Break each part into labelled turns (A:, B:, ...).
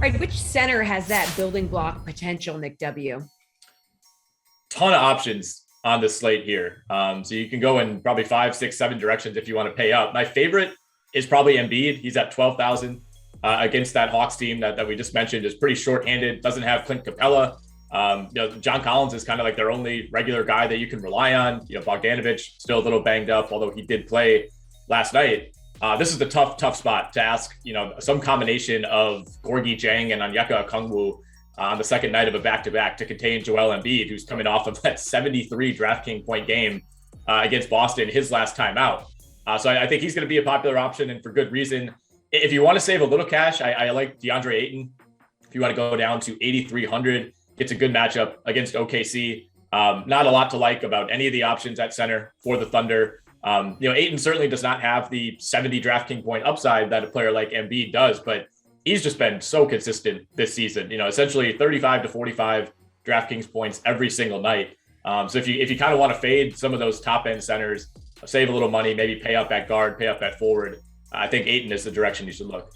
A: right, which center has that building block potential, Nick W?
B: Ton of options on the slate here. So you can go in probably 5, 6, 7 directions if you want to pay up. My favorite is probably Embiid. He's at 12,000 against that Hawks team that we just mentioned is pretty shorthanded, doesn't have Clint Capella. John Collins is kind of like their only regular guy that you can rely on. Bogdanovich still a little banged up, although he did play last night. This is the tough spot to ask, some combination of Gorgie Jang and Onyeka Okongwu on the second night of a back-to-back to contain Joel Embiid, who's coming off of that 73 DraftKings point game against Boston, his last time out. So I think he's going to be a popular option, and for good reason. If you want to save a little cash, I like DeAndre Ayton. If you want to go down to 8,300, gets a good matchup against OKC. Not a lot to like about any of the options at center for the Thunder. Ayton certainly does not have the 70 DraftKings point upside that a player like Embiid does, but he's just been so consistent this season. Essentially 35 to 45 DraftKings points every single night. So if you kind of want to fade some of those top end centers, save a little money, maybe pay up at guard, pay up at forward, I think Ayton is the direction you should look.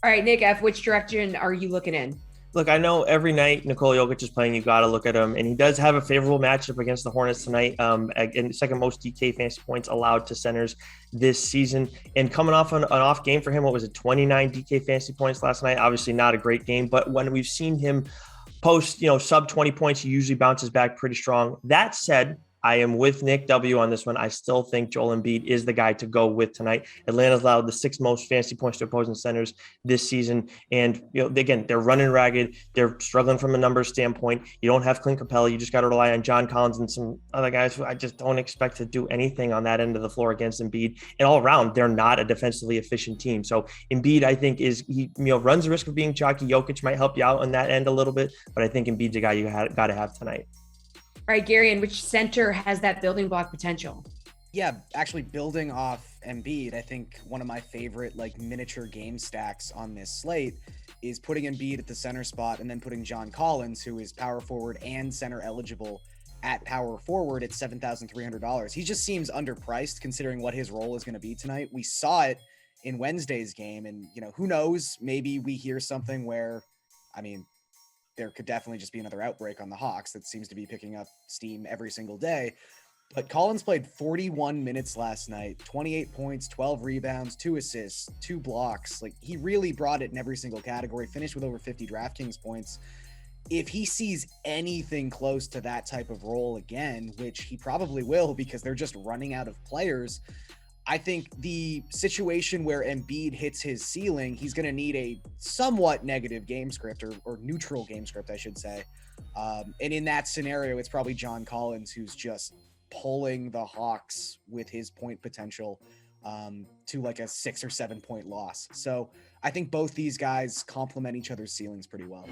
A: All right, Nick F., which direction are you looking in?
C: Look, I know every night Nikola Jokic is playing, you got to look at him, and he does have a favorable matchup against the Hornets tonight. And second most DK fantasy points allowed to centers this season. And coming off an off game for him, 29 DK fantasy points last night? Obviously not a great game, but when we've seen him post, sub 20 points, he usually bounces back pretty strong. That said, I am with Nick W on this one. I still think Joel Embiid is the guy to go with tonight. Atlanta's allowed the 6th most fantasy points to opposing centers this season. And, again, they're running ragged. They're struggling from a numbers standpoint. You don't have Clint Capella. You just got to rely on John Collins and some other guys who I just don't expect to do anything on that end of the floor against Embiid. And all around, they're not a defensively efficient team. So Embiid, I think, he runs the risk of being chalky. Jokic might help you out on that end a little bit, but I think Embiid's a guy you got to have tonight.
A: All right, Garion, which center has that building block potential?
D: Yeah, actually building off Embiid, I think one of my favorite miniature game stacks on this slate is putting Embiid at the center spot and then putting John Collins, who is power forward and center eligible, at power forward at $7,300. He just seems underpriced considering what his role is going to be tonight. We saw it in Wednesday's game, and who knows, maybe we hear something where, there could definitely just be another outbreak on the Hawks that seems to be picking up steam every single day. But Collins played 41 minutes last night, 28 points, 12 rebounds, 2 assists, 2 blocks. He really brought it in every single category, finished with over 50 DraftKings points. If he sees anything close to that type of role again, which he probably will because they're just running out of players, I think the situation where Embiid hits his ceiling, he's going to need a somewhat negative game script or neutral game script, I should say. And in that scenario, it's probably John Collins who's just pulling the Hawks with his point potential to a 6 or 7 point loss. So I think both these guys complement each other's ceilings pretty well.